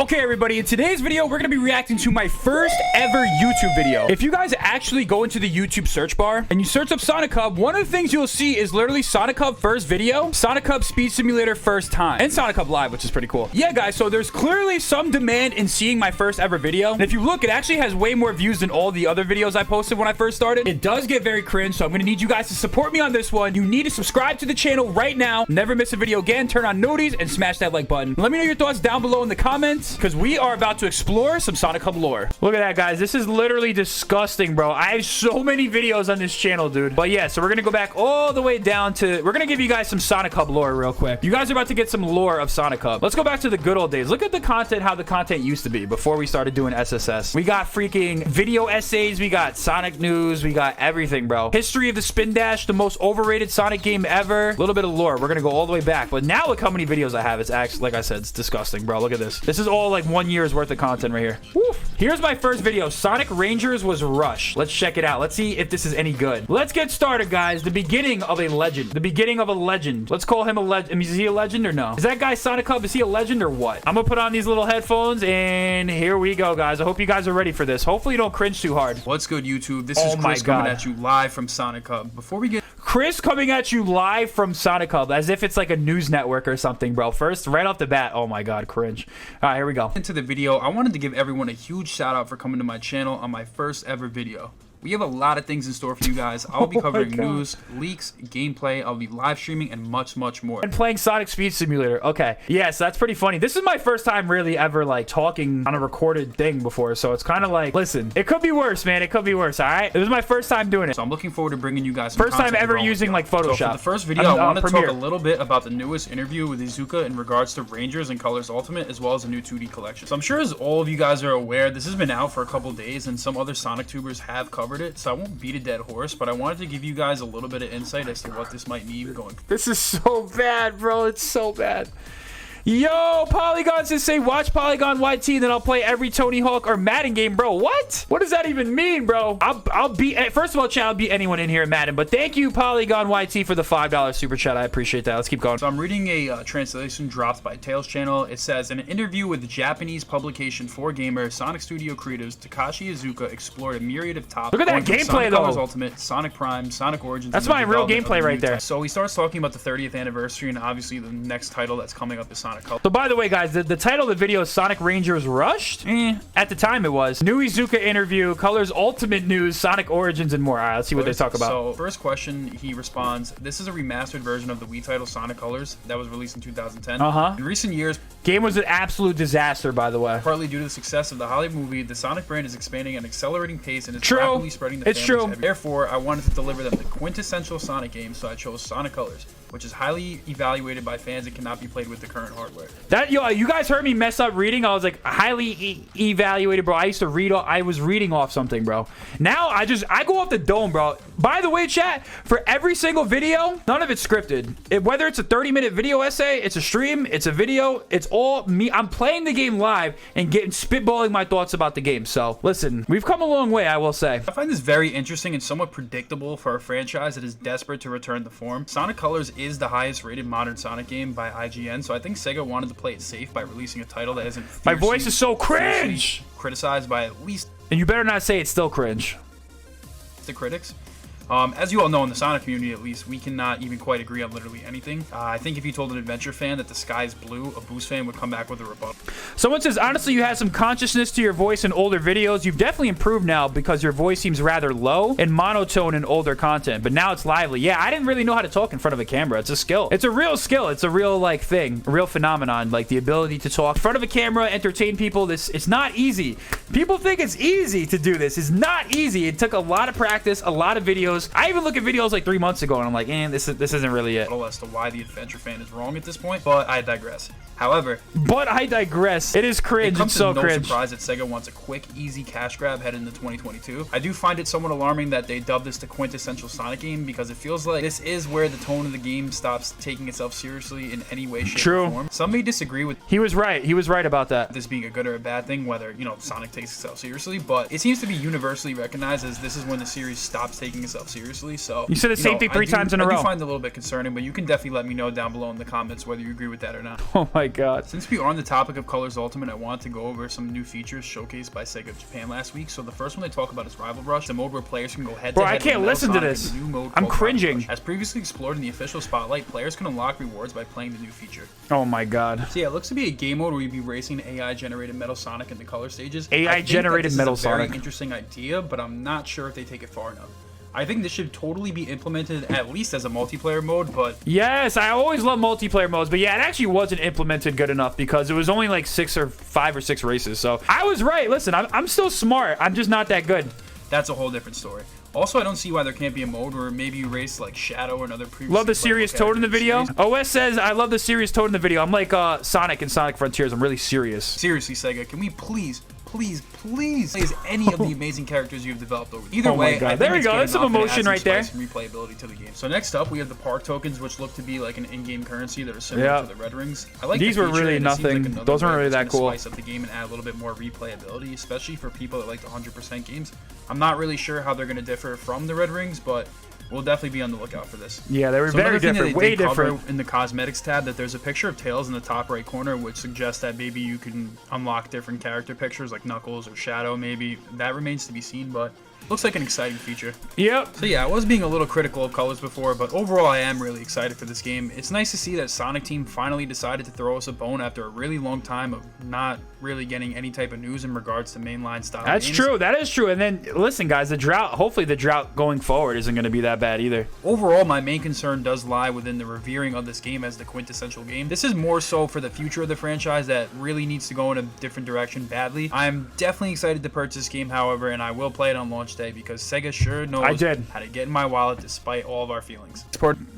Okay, everybody, in today's video, we're going to be reacting to my first ever YouTube video. If you guys actually go into the YouTube search bar and you search up SonicHub, one of the things you'll see is literally SonicHub first video, SonicHub Speed Simulator first time, and SonicHub Live, which is pretty cool. Yeah, guys, so there's clearly some demand in seeing my first ever video. And if you look, it actually has way more views than all the other videos I posted when I first started. It does get very cringe, so I'm going to need you guys to support me on this one. You need to subscribe to the channel right now. Never miss a video again. Turn on noties and smash that like button. Let me know your thoughts down below in the comments, because we are about to explore some SonicHub lore. Look at that, guys. This is literally disgusting, bro. I have so many videos on this channel, dude. But yeah, so we're gonna go back all the way down to, we're gonna give you guys some SonicHub lore real quick. You guys are about to get some lore of SonicHub. Let's go back to the good old days. Look at the content, how the content used to be before we started doing SSS. We got freaking video essays, we got Sonic news, we got everything, bro. History of the Spin Dash, the most overrated Sonic game ever. A little bit of lore. We're gonna go all the way back. But now look how many videos I have. It's actually, like I said, it's disgusting, bro. Look at this. This is all like 1 year's worth of content right here. Woof. Here's my first video. Sonic Rangers was Rush. Let's check it out. Let's see if this is any good. Let's get started, guys. The beginning of a legend. The beginning of a legend. Let's call him a legend. Is he a legend or no? Is that guy SonicHub? Is he a legend or what? I'm gonna put on these little headphones and here we go, guys. I hope you guys are ready for this. Hopefully you don't cringe too hard. What's good, YouTube? This is Chris coming at you live from SonicHub. Before we get... Chris coming at you live from SonicHub, as if it's like a news network or something, bro. First, right off the bat, oh my god, cringe. All right, here we go. Into the video, I wanted to give everyone a huge shout out for coming to my channel on my first ever video. We have a lot of things in store for you guys. I'll be covering news, leaks, gameplay. I'll be live streaming and much, much more. And playing Sonic Speed Simulator. Okay. Yes, that's pretty funny. This is my first time really ever like talking on a recorded thing before. So it's kind of like, listen, it could be worse, man. It could be worse. All right. It was my first time doing it. So I'm looking forward to bringing you guys some first time ever using like Photoshop. So for the first video, I want to talk a little bit about the newest interview with Iizuka in regards to Rangers and Colors Ultimate, as well as a new 2D collection. So I'm sure as all of you guys are aware, this has been out for a couple days and some other Sonic tubers have covered it. So I won't beat a dead horse, but I wanted to give you guys a little bit of insight as to what this might mean going forward. This is so bad, bro. It's so bad. Yo, Polygon says, say watch Polygon YT, then I'll play every Tony Hawk or Madden game, bro. What? What does that even mean, bro? I'll beat, first of all, chat, I'll beat anyone in here in Madden, but thank you, Polygon YT, for the $5 super chat. I appreciate that. Let's keep going. So I'm reading a translation dropped by Tails channel. It says, in an interview with the Japanese publication 4Gamer, Sonic Studio creatives Takashi Iizuka explored a myriad of topics. Look at that gameplay, though. Colors Ultimate, Sonic Prime, Sonic Origins. That's my real gameplay right there. So he starts talking about the 30th anniversary and obviously the next title that's coming up is Sonic Colors. So by the way, guys, the title of the video is Sonic Rangers Rushed. At the time it was. New Iizuka interview, Colors Ultimate news, Sonic Origins, and more. All right, let's see what they talk about. So first question, he responds, this is a remastered version of the Wii title Sonic Colors that was released in 2010. In recent years, game was an absolute disaster, by the way. Partly due to the success of the Hollywood movie, the Sonic brand is expanding at an accelerating pace and is rapidly spreading to families everywhere. Therefore, I wanted to deliver them the quintessential Sonic game, so I chose Sonic Colors, which is highly evaluated by fans and cannot be played with the current hardware. That, yo, you guys heard me mess up reading. I was like highly evaluated, bro. I used to read. I was reading off something, bro. Now I go off the dome, bro. By the way, chat, for every single video, none of it's scripted. Whether it's a 30-minute video essay, it's a stream, it's a video, it's all me. I'm playing the game live and spitballing my thoughts about the game. So listen, we've come a long way, I will say. I find this very interesting and somewhat predictable for a franchise that is desperate to return to form. Sonic Colors is the highest rated modern Sonic game by IGN, so I think Sega wanted to play it safe by releasing a title that isn't my voice is so cringe criticized by at least, and you better not say it's still cringe, the critics. As you all know, in the Sonic community at least, we cannot even quite agree on literally anything. I think if you told an Adventure fan that the sky is blue, a Boost fan would come back with a rebuttal. Someone says, honestly, you had some consciousness to your voice in older videos. You've definitely improved now because your voice seems rather low and monotone in older content, but now it's lively. Yeah, I didn't really know how to talk in front of a camera. It's a skill. It's a real skill. It's a real, like, thing, a real phenomenon, like the ability to talk in front of a camera, entertain people. It's not easy. People think it's easy to do this. It's not easy. It took a lot of practice, a lot of videos. I even look at videos like 3 months ago and I'm like, this isn't really it. As to why the Adventure fan is wrong at this point, but I digress. However, it is cringe. It's so cringe. No surprise that Sega wants a quick, easy cash grab headed into 2022. I do find it somewhat alarming that they dubbed this the quintessential Sonic game because it feels like this is where the tone of the game stops taking itself seriously in any way, shape, or form. Some may disagree with. He was right. He was right about that. This being a good or a bad thing, whether Sonic takes itself seriously, but it seems to be universally recognized as this is when the series stops taking itself stuff seriously. So you said the same thing 3 times in a row. I do find it a little bit concerning, but you can definitely let me know down below in the comments whether you agree with that or not. Oh my god. Since we are on the topic of Colors Ultimate, I wanted to go over some new features showcased by Sega of Japan last week. So the first one they talk about is Rival Rush, the mode where players can go head to head. Bro, I can't listen to this. I'm cringing. As previously explored in the official spotlight, players can unlock rewards by playing the new feature. Oh my god. So yeah, it looks to be a game mode where you'll be racing AI-generated Metal Sonic in the color stages. AI-generated Metal Sonic. Very interesting idea, but I'm not sure if they take it far enough. I think this should totally be implemented at least as a multiplayer mode, but... Yes, I always love multiplayer modes, but yeah, it actually wasn't implemented good enough because it was only like 5 or 6 races, so... I was right, listen, I'm still smart, I'm just not that good. That's a whole different story. Also, I don't see why there can't be a mode where maybe you race like Shadow or another previous. Love the serious Toad in the video. OS says, I love the serious Toad in the video. I'm like Sonic and Sonic Frontiers, I'm really serious. Seriously, Sega, can we please plays any of the amazing characters you've developed over. Either way, I think there we go. That's some emotion right there. Some replayability to the game. So next up, we have the park tokens, which look to be like an in-game currency that are similar to the red rings. I like these were really nothing. Like those weren't really that cool. Spice up the game and add a little bit more replayability, especially for people that like the 100% games. I'm not really sure how they're going to differ from the red rings, but we'll definitely be on the lookout for this. Yeah, they were very different, way different. In the cosmetics tab, that there's a picture of Tails in the top right corner, which suggests that maybe you can unlock different character pictures like Knuckles or Shadow. Maybe that remains to be seen, but looks like an exciting feature. Yep. So yeah, I was being a little critical of colors before, but overall I am really excited for this game. It's nice to see that Sonic Team finally decided to throw us a bone after a really long time of not really getting any type of news in regards to mainline style That's games. true. That is true. And then, listen, guys, the drought, hopefully the drought going forward isn't going to be that bad either. Overall, my main concern does lie within the revering of this game as the quintessential game. This is more so for the future of the franchise that really needs to go in a different direction badly. I'm definitely excited to purchase this game, however, and I will play it on launch day because Sega sure knows how to get in my wallet despite all of our feelings.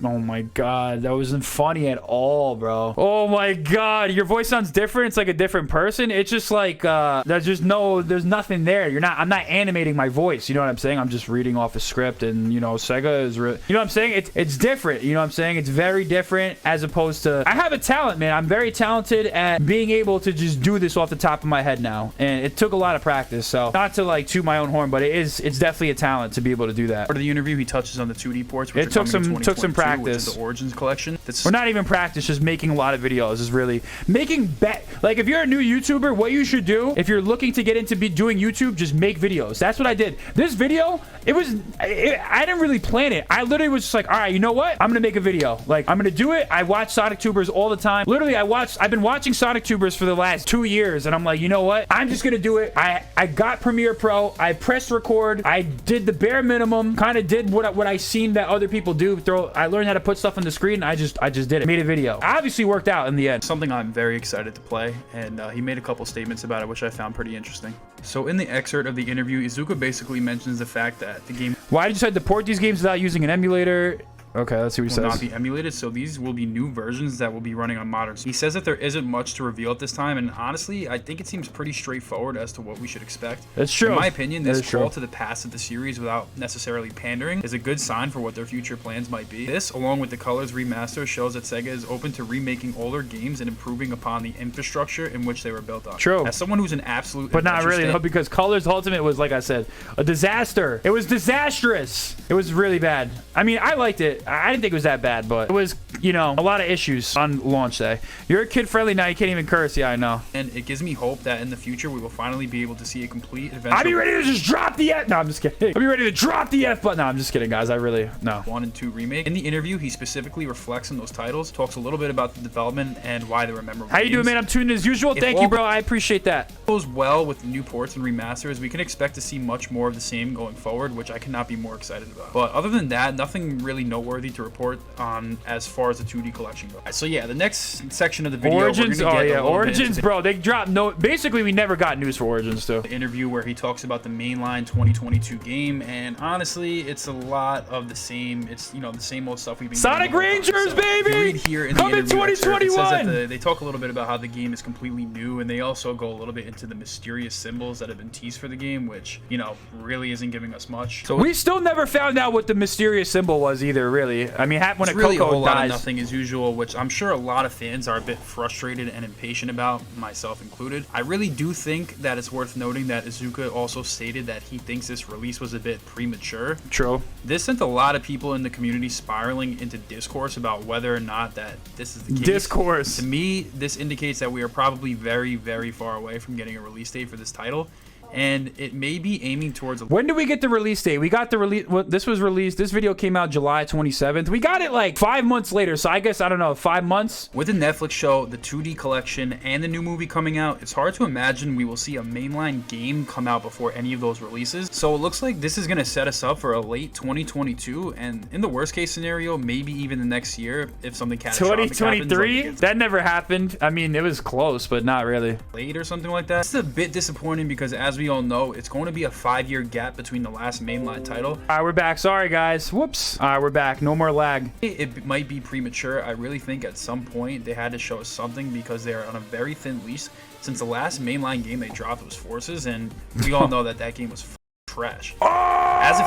Oh my god, that wasn't funny at all, bro. Oh my god, your voice sounds different. It's like a different person. It's just like there's nothing there. I'm not animating my voice. You know what I'm saying? I'm just reading off a script, and you know, Sega is you know what I'm saying? It's different. You know what I'm saying? It's very different as opposed to I have a talent, man. I'm very talented at being able to just do this off the top of my head now, and it took a lot of practice. So not to like toot my own horn, but it's definitely a talent to be able to do that. Part of the interview, he touches on the 2D ports, which it took some practice. Which is the Origins collection. Or not even practice, just making a lot of videos is really making like if you're a new YouTuber, what you should do if you're looking to get into doing YouTube, just make videos. That's what I did. This video, I didn't really plan it. I literally was just like, all right, you know what? I'm gonna make a video. Like, I'm gonna do it. I watch Sonic Tubers all the time. Literally, I've been watching Sonic Tubers for the last 2 years, and I'm like, you know what? I'm just gonna do it. I got Premiere Pro. I pressed record. I did the bare minimum. Kind of did what I seen that other people do. I learned how to put stuff on the screen. I just did it. Made a video. Obviously worked out in the end. Something I'm very excited to play, and he made a couple statements about it, which I found pretty interesting. So in the excerpt of the interview, Iizuka basically mentions the fact that the game... Why did you decide to port these games without using an emulator? Okay, let's see what he says. Will not be emulated, so these will be new versions that will be running on modern. He says that there isn't much to reveal at this time, and honestly, I think it seems pretty straightforward as to what we should expect. That's true. In my opinion, this call to the past of the series without necessarily pandering is a good sign for what their future plans might be. This, along with the Colors remaster, shows that Sega is open to remaking older games and improving upon the infrastructure in which they were built on. True. As someone who's an absolute... But not really, no, because Colors Ultimate was, like I said, a disaster. It was disastrous. It was really bad. I mean, I liked it. I didn't think it was that bad, but it was, you know, a lot of issues on launch day. You're kid-friendly now. You can't even curse. Yeah, I know. And it gives me hope that in the future we will finally be able to see a complete adventure. I'd be ready to just drop the F. No, I'm just kidding. I'd be ready to drop the F button. No, I'm just kidding, guys. I really, no. 1 and 2 remake. In the interview, he specifically reflects on those titles, talks a little bit about the development and why they were memorable. How you doing, man? I'm tuned in as usual. Thank you, bro. I appreciate that. If it goes well with the new ports and remasters, we can expect to see much more of the same going forward, which I cannot be more excited about. But other than that, nothing really noteworthy to report on as far as the 2D collection goes. So yeah, the next section of the video, Origins, Origins, bro, they dropped basically we never got news for Origins too. The interview where he talks about the mainline 2022 game, and honestly, it's a lot of the same. It's, you know, the same old stuff we've been Sonic Rangers, so, baby! Read here in Coming the interview 2021! Excerpt, they talk a little bit about how the game is completely new, and they also go a little bit into the mysterious symbols that have been teased for the game, which, you know, really isn't giving us much. So we still never found out what the mysterious symbol was either, really. I mean, when it's really Coco a whole lot dies, of nothing as usual, which I'm sure a lot of fans are a bit frustrated and impatient about, myself included. I really do think that it's worth noting that Iizuka also stated that he thinks this release was a bit premature. True. This sent a lot of people in the community spiraling into discourse about whether or not that this is the case. Discourse. To me, this indicates that we are probably very, very far away from getting a release date for this title. And it may be aiming towards when do we get the release date? We got the release. Well, this was released. This video came out July 27th. We got it like 5 months later. So I guess, I don't know, 5 months. With the Netflix show, the 2D collection, and the new movie coming out, it's hard to imagine we will see a mainline game come out before any of those releases. So it looks like this is going to set us up for a late 2022. And in the worst case scenario, maybe even the next year if something catastrophic 2023? happens. That never happened. I mean, it was close, but not really. Late or something like that. It's a bit disappointing because as we all know, it's going to be a 5-year gap between the last mainline title. All right, we're back. Sorry, guys. Whoops. All right, we're back. No more lag. It might be premature. I really think at some point they had to show us something because they're on a very thin leash since the last mainline game they dropped was Forces, and we all know that that game was trash. As if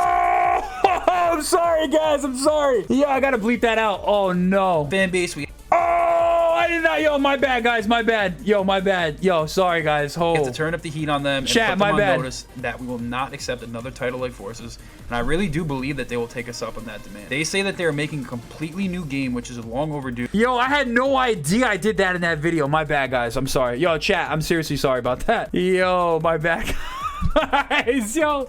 I'm sorry, guys. I'm sorry. Yeah, I gotta bleep that out. Oh, no. fan base, we I did not. Yo, my bad, guys. My bad. Yo, my bad. Yo, sorry, guys. have to turn up the heat on them and Chat, put them my bad. on notice that we will not accept another title like Forces. And I really do believe that they will take us up on that demand. They say that they are making a completely new game, which is long overdue. Yo, I had no idea I did that in that video. My bad, guys. I'm sorry. Yo, chat, I'm seriously sorry about that. Yo, my bad. Guys, yo.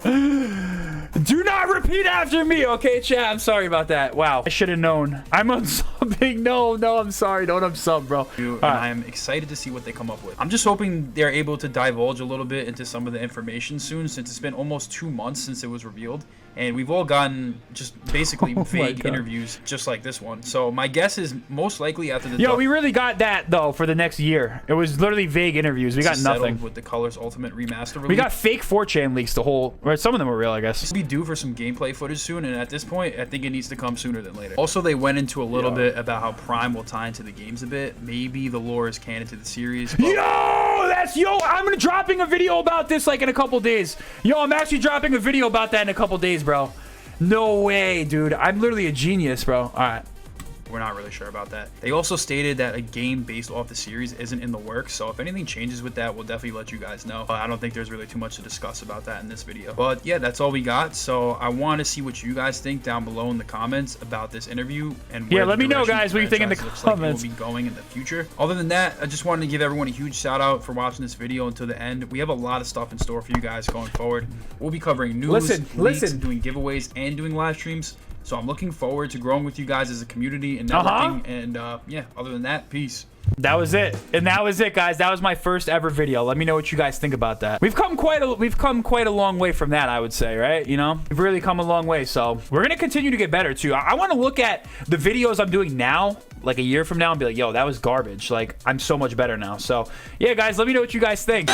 Do not repeat after me, okay, chat? I'm sorry about that. Wow, I should have known. I'm unsubbing. No, I'm sorry. Don't unsub, bro. And I am excited to see what they come up with. I'm just hoping they're able to divulge a little bit into some of the information soon, since it's been almost 2 months since it was revealed. And we've all gotten just basically vague interviews just like this one. So my guess is most likely after the... Yo, we really got that, though, for the next year. It was literally vague interviews. We got nothing. With the Colors Ultimate Remaster release. We got fake 4chan leaks the whole... Or some of them were real, I guess. We'll be due for some gameplay footage soon, and at this point, I think it needs to come sooner than later. Also, they went into a little bit about how Prime will tie into the games a bit. Maybe the lore is canon to the series. Yo, I'm dropping a video about this, like, in a couple days. Yo, I'm actually dropping a video about that in a couple days, bro. No way, dude. I'm literally a genius, bro. All right. We're not really sure about that. They also stated that a game based off the series isn't in the works, so if anything changes with that, we'll definitely let you guys know. I don't think there's really too much to discuss about that in this video. But yeah, that's all we got. So I want to see what you guys think down below in the comments about this interview and where let me know, guys, what you think in the comments. Like it will be going in the future. Other than that, I just wanted to give everyone a huge shout out for watching this video until the end. We have a lot of stuff in store for you guys going forward. We'll be covering news, leaks, doing giveaways, and doing live streams. So I'm looking forward to growing with you guys as a community and networking. And yeah, other than that, peace. That was it. And that was it, guys. That was my first ever video. Let me know what you guys think about that. We've come quite a long way from that, I would say, right? You know, we've really come a long way. So we're gonna continue to get better too. I want to look at the videos I'm doing now, like a year from now, and be like, yo, that was garbage. Like, I'm so much better now. So yeah, guys, let me know what you guys think.